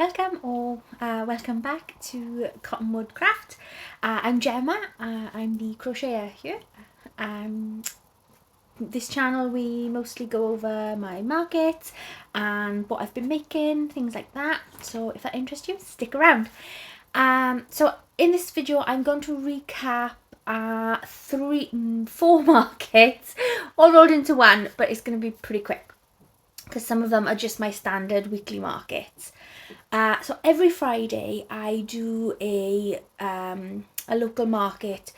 welcome or welcome back to Cottonwood Craft. I'm Gemma, I'm the crocheter here. This channel we mostly go over my markets and what I've been making, things like that. So if that interests you, stick around. So in this video I'm going to recap 4 markets all rolled into one, but it's going to be pretty quick because some of them are just my standard weekly markets. So every Friday I do a local market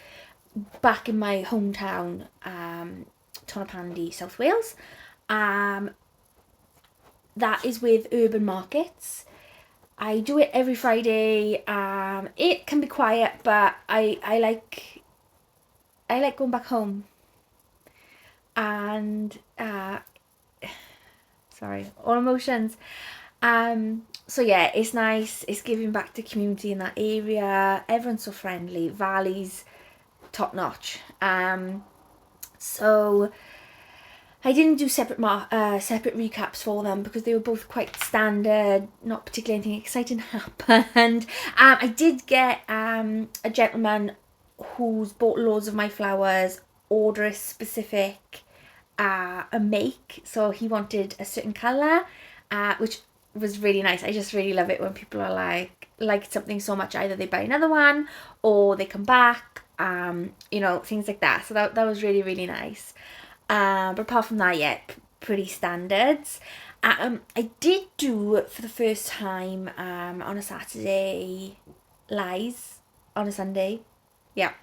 back in my hometown, Tonypandy, South Wales. That is with urban markets. I do it every Friday. It can be quiet, but I like going back home. And sorry, all emotions. So yeah, it's nice. It's giving back to community in that area. Everyone's so friendly. Valley's top notch. So I didn't do separate recaps for them because they were both quite standard. Not particularly anything exciting happened. I did get a gentleman who's bought loads of my flowers order a specific a make. So he wanted a certain colour, which was really nice. I just really love it when people are like something so much, either they buy another one or they come back, you know, things like that. So that was really, really nice. But apart from that, yeah, pretty standards. I did do for the first time on a Saturday lies on a Sunday. Yeah,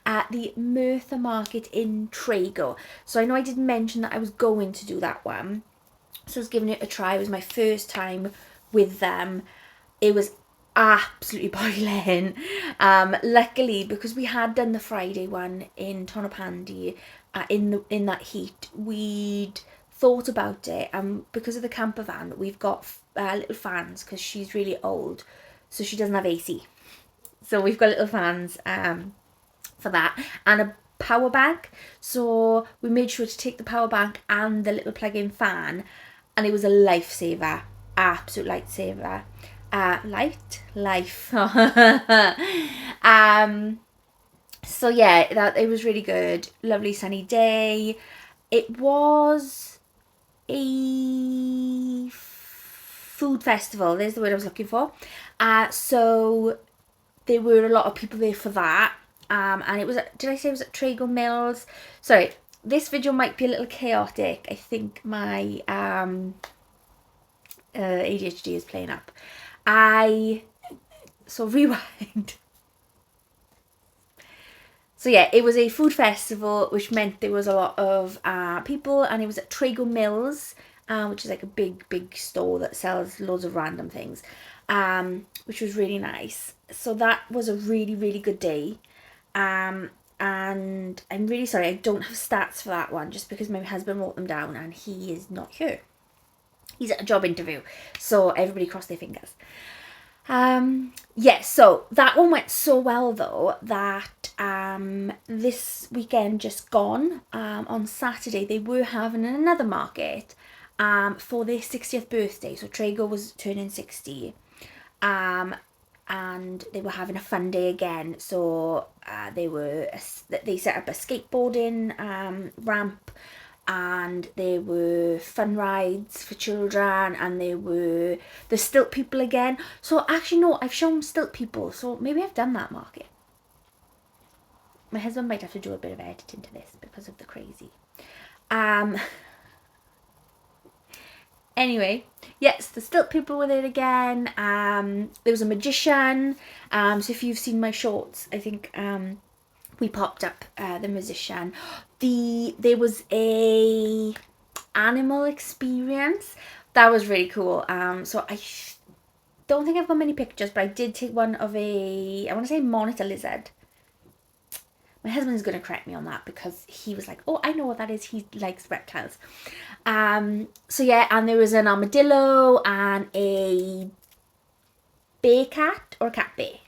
at the Merthyr Market in Trago. So I know I did mention that I was going to do that one. So I was giving it a try. It was my first time with them. It was absolutely boiling. Luckily, because we had done the Friday one in Tonypandy, in that heat, we'd thought about it. And because of the camper van, we've got little fans because she's really old, so she doesn't have AC. So we've got little fans for that, and a power bank. So we made sure to take the power bank and the little plug-in fan, and it was a lifesaver, absolute lifesaver. So yeah, it was really good. Lovely sunny day. It was a food festival. There's the word I was looking for. So there were a lot of people there for that. And it was, did I say it was at Trago Mills? Sorry, this video might be a little chaotic. I think my ADHD is playing up. So rewind. So yeah, it was a food festival, which meant there was a lot of people, and it was at Trago Mills, which is like a big store that sells loads of random things, which was really nice. So that was a really, really good day. And I'm really sorry I don't have stats for that one, just because my husband wrote them down and he is not here. He's at a job interview, so everybody cross their fingers. Yeah, so that one went so well though that this weekend just gone, on Saturday, they were having another market for their 60th birthday. So Trago was turning 60, and they were having a fun day again. So they set up a skateboarding ramp, and there were fun rides for children, and there were the stilt people again. So actually no, I've shown stilt people, so maybe I've done that market. My husband might have to do a bit of editing to this because of the crazy. Anyway, yes, the stilt people were there again. There was a magician. So if you've seen my shorts, I think we popped up the musician. There was a animal experience that was really cool. So I don't think I've got many pictures, but I did take one of I want to say monitor lizard. My husband's going to correct me on that because he was like, oh, I know what that is. He likes reptiles. So yeah, and there was an armadillo and a bearcat or a cat bear.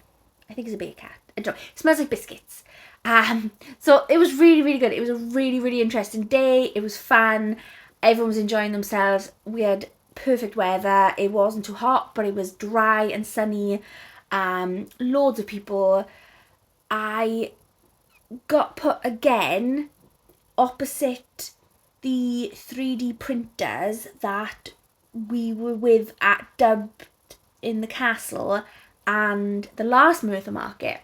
I think it's a bearcat. It smells like biscuits. So it was really, really good. It was a really, really interesting day. It was fun. Everyone was enjoying themselves. We had perfect weather. It wasn't too hot, but it was dry and sunny. Loads of people. I got put again opposite the 3D printers that we were with at Dubbed in the Castle and the last Merthyr Market.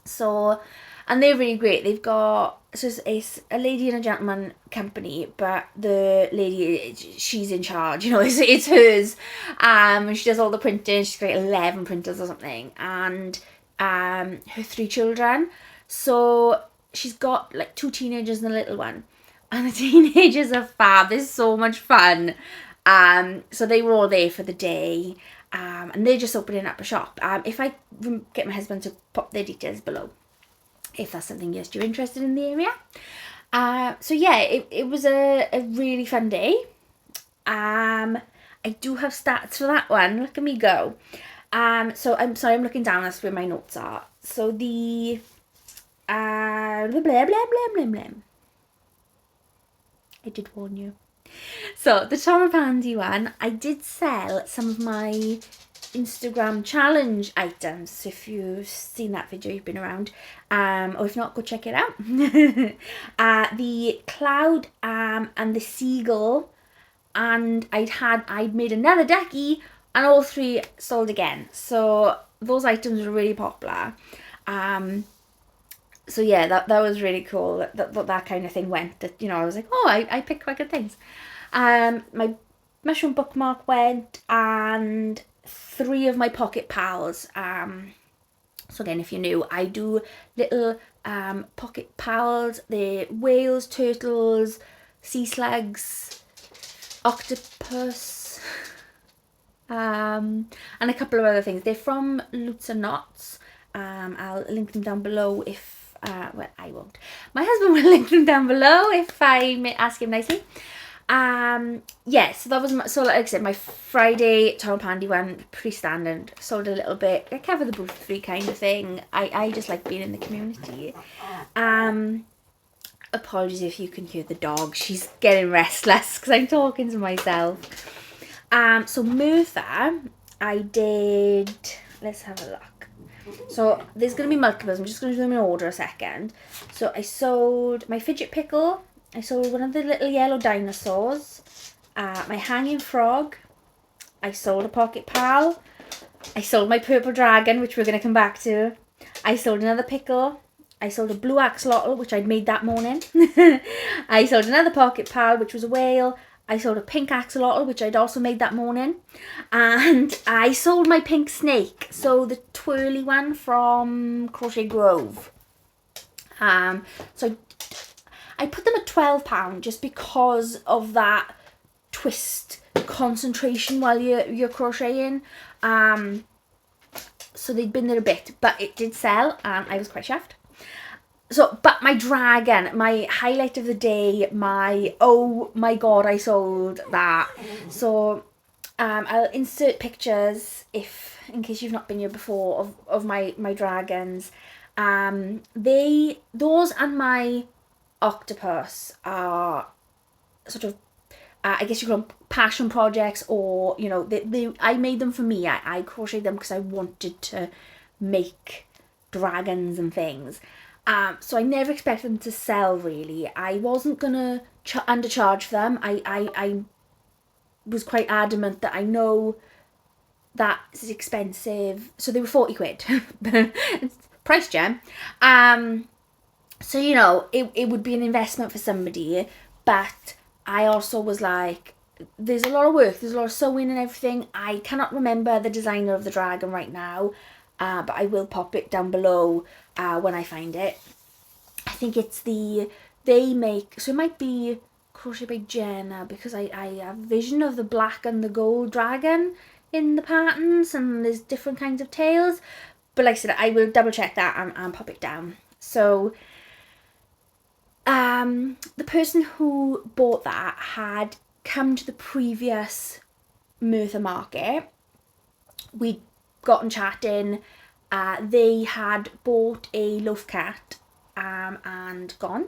So, and they're really great. They've got, so it's a lady and a gentleman company, but the lady, she's in charge, it's hers. She does all the printing. She's got 11 printers or something, and her 3 children. So she's got like 2 teenagers and a little one, and the teenagers are fab. They're so much fun. So they were all there for the day. And they're just opening up a shop. If I get my husband to pop their details below, if that's something you're interested in the area. So yeah, it was a really fun day. I do have stats for that one. Look at me go. So I'm sorry, I'm looking down. That's where my notes are. So the blah blah blah blah blah blah. I did warn you. So the Tonypandy one, I did sell some of my Instagram challenge items. So if you've seen that video, you've been around. Or if not, go check it out. The cloud and the seagull, and I'd made another ducky, and all 3 sold again. So those items were really popular. So yeah, that was really cool that kind of thing went. That, I was like, oh, I picked quite good things. My mushroom bookmark went, and 3 of my pocket pals. So again, if you're new, I do little pocket pals. They're whales, turtles, sea slugs, octopus, and a couple of other things. They're from Loots and Knots. I'll link them down below if well, I won't. My husband will link them down below if I ask him nicely. Yeah, so that was so like I said, my Friday Tonypandy one, pretty standard. Sold a little bit. I cover the booth free kind of thing. I just like being in the community. Apologies if you can hear the dog. She's getting restless because I'm talking to myself. So Merthyr, I did. Let's have a look. So there's going to be multiples. I'm just going to do them in order a second. So I sold my fidget pickle. I sold one of the little yellow dinosaurs. My hanging frog. I sold a pocket pal. I sold my purple dragon, which we're going to come back to. I sold another pickle. I sold a blue axolotl, which I'd made that morning. I sold another pocket pal, which was a whale. I sold a pink axolotl, which I'd also made that morning. And I sold my pink snake, so the twirly one from Crochet Grove. So I put them at £12 just because of that twist concentration while you're crocheting. So they'd been there a bit, but it did sell, and I was quite chuffed. So, but my dragon, my highlight of the day, oh my god, I sold that. So, I'll insert pictures in case you've not been here before of my dragons. Those and my octopus are sort of, I guess you call them passion projects, or, I made them for me. I crocheted them because I wanted to make dragons and things. So I never expected them to sell, really. I wasn't going to undercharge for them. I was quite adamant that I know that it's expensive. So they were 40 quid. Price gem. So, it would be an investment for somebody. But I also was like, there's a lot of work. There's a lot of sewing and everything. I cannot remember the designer of the dragon right now. But I will pop it down below when I find it. I think it's so it might be Crochet by Gemma, because I have vision of the black and the gold dragon in the patterns, and there's different kinds of tails. But like I said, I will double check that and pop it down. So the person who bought that had come to the previous Merthyr Market. We'd gotten chatting. They had bought a loaf cat and gone.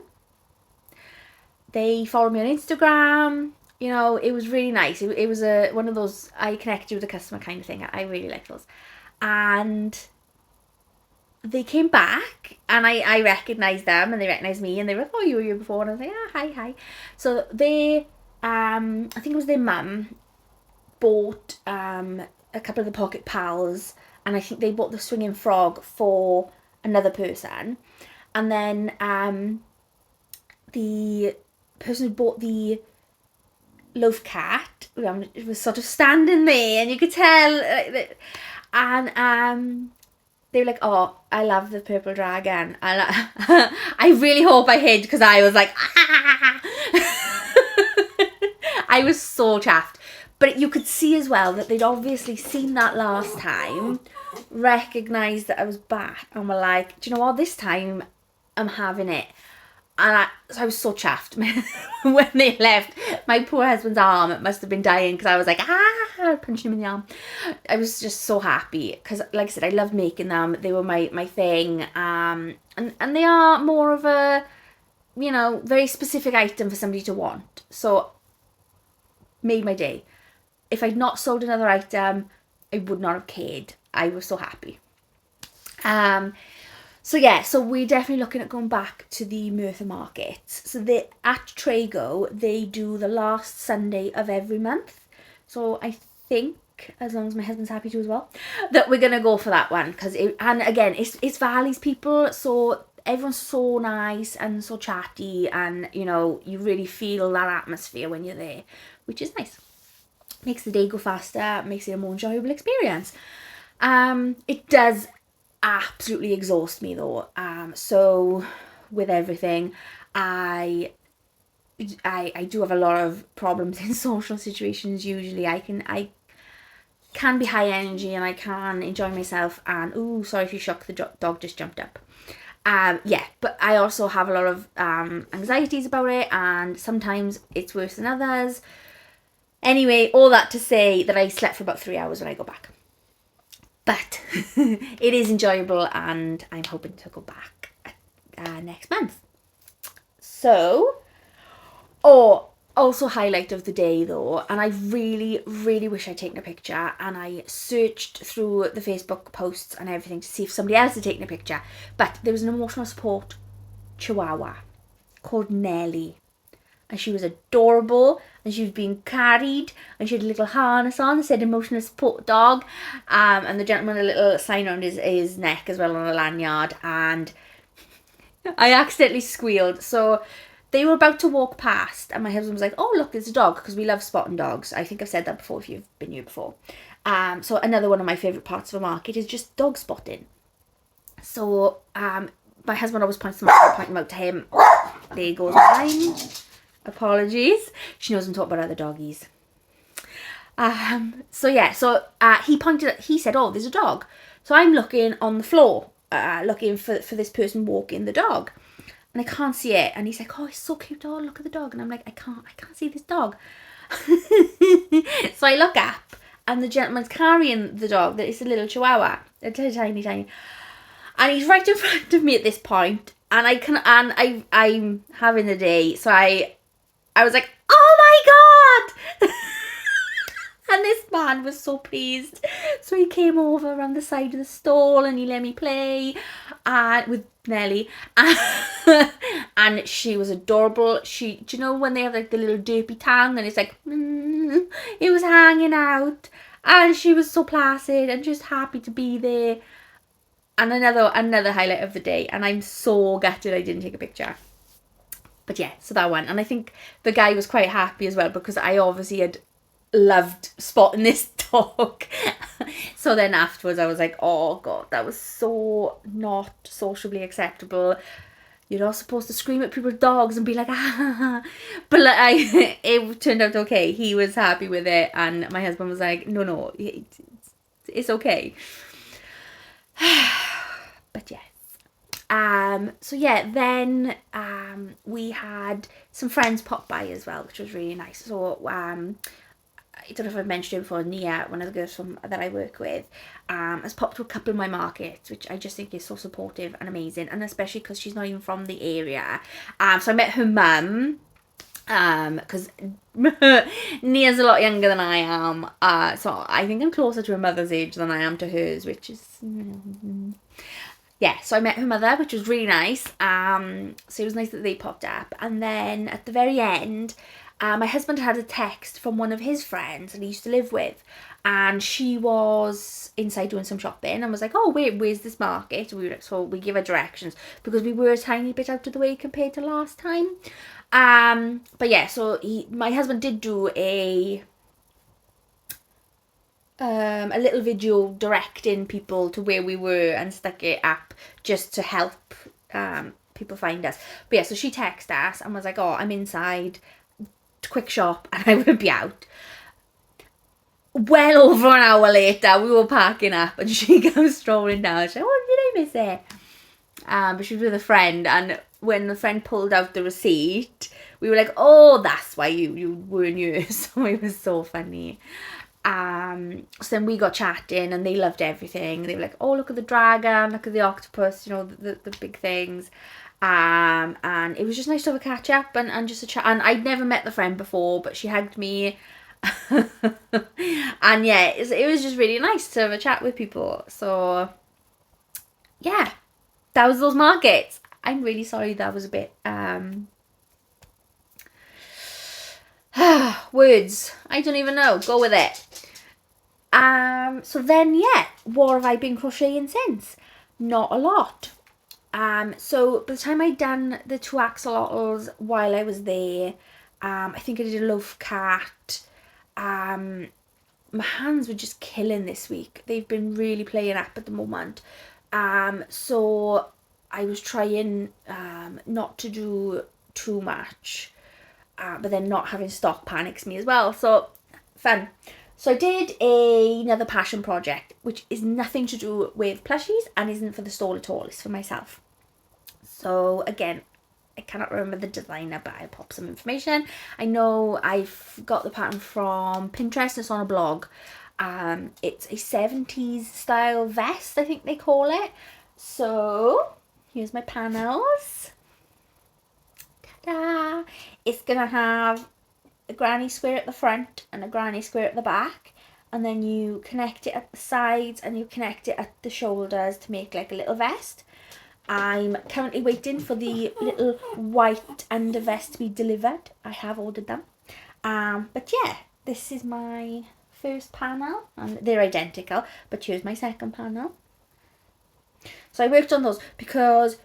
They followed me on Instagram. you know, it was really nice. It was one of those I connected with the customer kind of thing. I really liked those. And they came back, and I recognised them, and they recognised me, and they were like, oh, you were here before, and I was like, hi, hi. So they, I think it was their mum, bought a couple of the pocket pals, and I think they bought the swinging frog for another person. And then the person who bought the loaf cat was sort of standing there, and you could tell, and they were like, oh, I love the purple dragon. I really hope I hid, because I was like, ah! I was so chuffed. But you could see as well that they'd obviously seen that last time, recognised that I was back, and were like, do you know what, this time I'm having it. And so I was so chuffed when they left. My poor husband's arm must have been dying, because I was like, punching him in the arm. I was just so happy, because like I said, I loved making them. They were my thing. And they are more of a, you know, very specific item for somebody to want. So made my day. If I'd not sold another item, I would not have cared. I was so happy. So yeah, so we're definitely looking at going back to the Merthyr Market. So at Trago, they do the last Sunday of every month. So I think, as long as my husband's happy to as well, that we're going to go for that one. And again, it's Valley's people, so everyone's so nice and so chatty, and, you know, you really feel that atmosphere when you're there, which is nice. Makes the day go faster, makes it a more enjoyable experience. It does absolutely exhaust me though. So with everything, I do have a lot of problems in social situations. Usually I can be high energy, and I can enjoy myself, and ooh, sorry if you shocked, the dog just jumped up. Yeah, but I also have a lot of anxieties about it, and sometimes it's worse than others. Anyway, all that to say that I slept for about 3 hours when I go back. But it is enjoyable, and I'm hoping to go back next month. So, also highlight of the day though, and I really, really wish I'd taken a picture, and I searched through the Facebook posts and everything to see if somebody else had taken a picture, but there was an emotional support chihuahua called Nellie. And she was adorable, and she was being carried, and she had a little harness on that said emotional support dog, and the gentleman had a little sign around his neck as well on a lanyard, and I accidentally squealed. So they were about to walk past, and my husband was like, oh look, there's a dog, because we love spotting dogs. I think I've said that before if you've been here before. So another one of my favourite parts of a market is just dog spotting. So my husband always points them out to him. There goes mine. Apologies. She knows I'm talking about other doggies. So yeah, he said, oh, there's a dog. So I'm looking on the floor, looking for this person walking the dog. And I can't see it. And he's like, oh, it's so cute. Oh, look at the dog. And I'm like, I can't see this dog. So I look up, and the gentleman's carrying the dog. It's a little chihuahua. A tiny. And he's right in front of me at this point. And I'm having the day. So I was like, oh my God! And this man was so pleased. So he came over around the side of the stall, and he let me play with Nellie. And she was adorable. Do you know when they have like the little derpy tongue, and it's like, it was hanging out. And she was so placid and just happy to be there. And another highlight of the day. And I'm so gutted I didn't take a picture. But yeah, so that one. And I think the guy was quite happy as well, because I obviously had loved spotting this dog. So then afterwards I was like, oh God, that was so not sociably acceptable. You're not supposed to scream at people's dogs and be like, ah. But like, it turned out okay. He was happy with it, and my husband was like, no, it's okay. But yeah. So yeah, then we had some friends pop by as well, which was really nice. So I don't know if I've mentioned it before, Nia, one of the girls that I work with, has popped to a couple of my markets, which I just think is so supportive and amazing, and especially because she's not even from the area. So I met her mum, because Nia's a lot younger than I am, so I think I'm closer to her mother's age than I am to hers, which is, yeah, so I met her mother, which was really nice, so it was nice that they popped up, and then at the very end, my husband had a text from one of his friends that he used to live with, and she was inside doing some shopping and was like, oh wait, where's this market? So we give her directions, because we were a tiny bit out of the way compared to last time. But yeah, so my husband did do a little video directing people to where we were and stuck it up just to help people find us. But yeah, so she texted us and was like, oh, I'm inside, quick shop, and I will be out. Well over an hour later, we were packing up and she comes strolling down. She's like, oh, did I miss it? But she was with a friend, and when the friend pulled out the receipt, we were like, oh, that's why you weren't yours. So it was so funny. So then we got chatting and they loved everything. They were like, oh, look at the dragon, look at the octopus, you know, the big things. And it was just nice to have a catch up and just a chat. And I'd never met the friend before, but she hugged me. And yeah, it was just really nice to have a chat with people. So yeah, that was those markets. I'm really sorry that was a bit words, I don't even know, go with it. So then yeah, what have I been crocheting since? Not a lot. So by the time I'd done the 2 axolotls while I was there, I think I did a loaf cat. My hands were just killing this week. They've been really playing up at the moment. So I was trying not to do too much, but then not having stock panics me as well. So fun. So I did another passion project, which is nothing to do with plushies and isn't for the stall at all. It's for myself. So again, I cannot remember the designer, but I'll pop some information. I know I've got the pattern from Pinterest. It's on a blog. It's a 70s style vest, I think they call it. So here's my panels. Ta-da! It's gonna have a granny square at the front and a granny square at the back, and then you connect it at the sides and you connect it at the shoulders to make like a little vest. I'm currently waiting for the little white under vest to be delivered. I have ordered them. But yeah, this is my first panel, and they're identical, but here's my second panel. So I worked on those because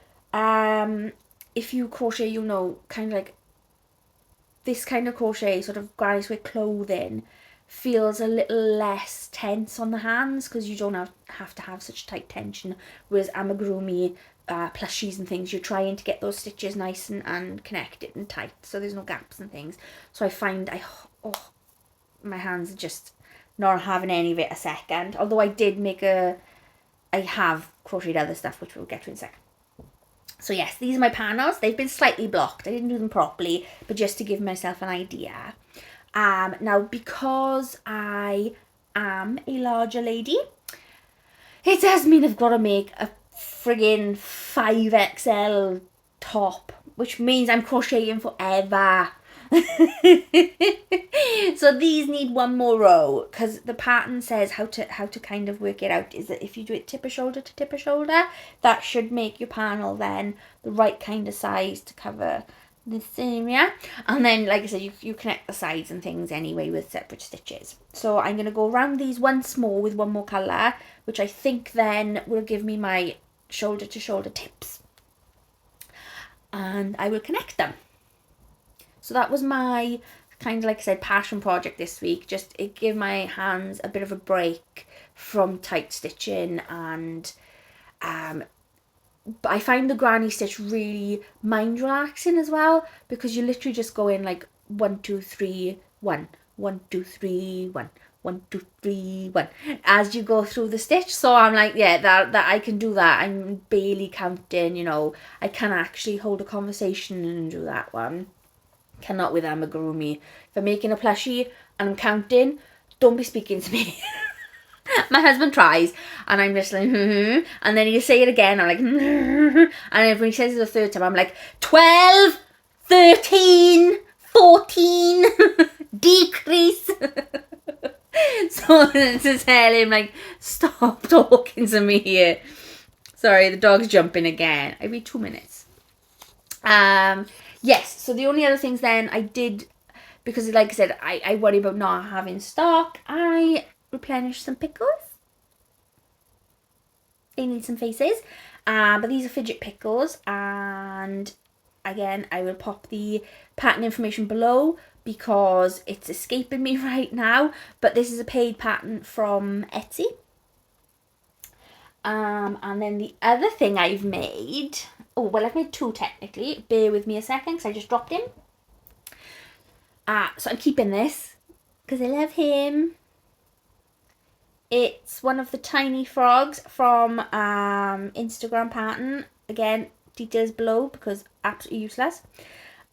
if you crochet, you know, kind of like this kind of crochet, sort of granny square clothing, feels a little less tense on the hands because you don't have to have such tight tension. Whereas amigurumi plushies and things, you're trying to get those stitches nice and connected and tight, so there's no gaps and things. So I find my hands are just not having any of it a second. Although I have crocheted other stuff, which we'll get to in a second. So yes, these are my panels. They've been slightly blocked. I didn't do them properly, but just to give myself an idea. Now, because I am a larger lady, it does mean I've got to make a friggin' 5XL top, which means I'm crocheting forever. So these need one more row, because the pattern says how to kind of work it out is that if you do it tipper shoulder to tipper shoulder, that should make your panel then the right kind of size to cover this area. And then, like I said, you connect the sides and things anyway with separate stitches. So I'm going to go around these once more with one more colour, which I think then will give me my shoulder to shoulder tips, and I will connect them. So that was my kind of, like I said, passion project this week. Just it gave my hands a bit of a break from tight stitching, and but I find the granny stitch really mind relaxing as well, because you literally just go in like 1 2 3 1 1 2 3 1 1 2 3 1 as you go through the stitch. So I'm like, yeah, that I can do that. I'm barely counting, you know. I can actually hold a conversation and do that one. Cannot with amigurumi. If I'm making a plushie and I'm counting, don't be speaking to me. My husband tries, and I'm just like, and then he'll say it again, I'm like, and if he says it the third time, I'm like, 12, 13, 14. Decrease. So this is telling him, like, stop talking to me here. Sorry, the dog's jumping again. Every 2 minutes. Yes, so the only other things then I did, because like I said, I worry about not having stock, I replenished some pickles. They need some faces. But these are fidget pickles, and again, I will pop the pattern information below because it's escaping me right now, but this is a paid pattern from Etsy. And then the other thing I've made, I've made two technically, bear with me a second because I just dropped him. So I'm keeping this because I love him. It's one of the tiny frogs from Instagram pattern. Again, details below because absolutely useless.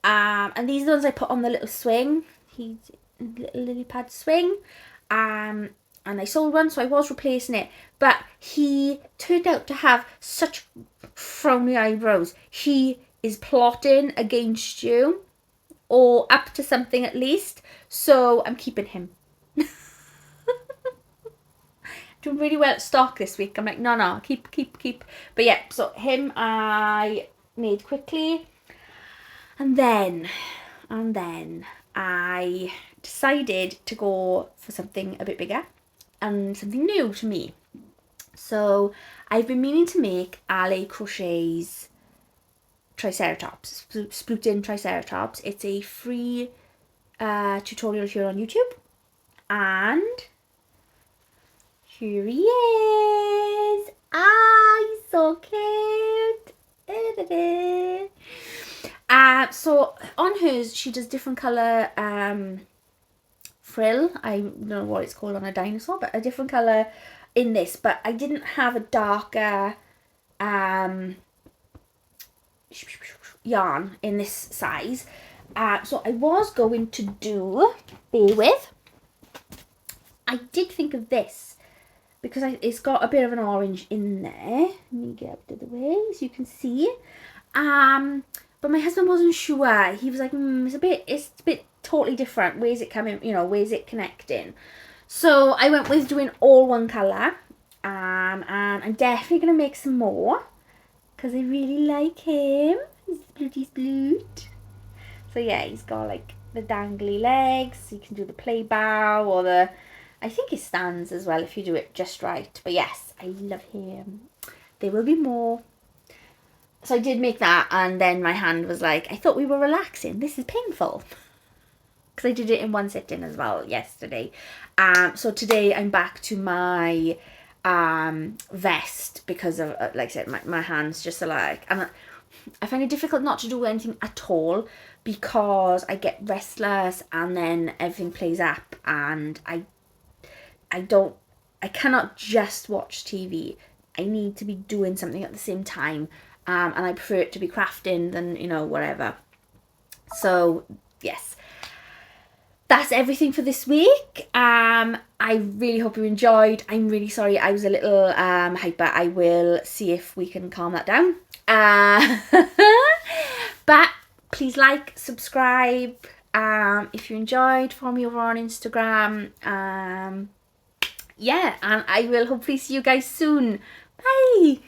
And these are the ones I put on the little swing. He's a little lily pad swing. And I sold one, so I was replacing it. But he turned out to have such frowny eyebrows. He is plotting against you, or up to something at least. So I'm keeping him. Doing really well at stock this week. I'm like, no, keep. But yeah, so him I made quickly. And then I decided to go for something a bit bigger and something new to me. So I've been meaning to make Ale Crochet's Triceratops, Splutin Triceratops. It's a free tutorial here on YouTube. And here he is. He's so cute. So on hers, she does different colour frill. I don't know what it's called on a dinosaur, but a different colour in this. But I didn't have a darker yarn in this size. So I was going to do, bear with, I did think of this because it's got a bit of an orange in there. Let me get up to the way so you can see. But my husband wasn't sure. He was like, it's a bit totally different. Where's it coming? Where's it connecting? So I went with doing all one colour. And I'm definitely going to make some more because I really like him. He's blute. So yeah, he's got like the dangly legs. You can do the play bow or I think it stands as well if you do it just right. But yes, I love him. There will be more. So I did make that, and then my hand was like, I thought we were relaxing. This is painful. Because I did it in one sitting as well yesterday. So today I'm back to my vest because of, like I said, my hands just are like, I find it difficult not to do anything at all because I get restless and then everything plays up and I cannot just watch TV. I need to be doing something at the same time. And I prefer it to be crafting than, whatever. So, yes. That's everything for this week. I really hope you enjoyed. I'm really sorry I was a little hyper. I will see if we can calm that down. But please like, subscribe. If you enjoyed, follow me over on Instagram. Yeah, and I will hopefully see you guys soon. Bye!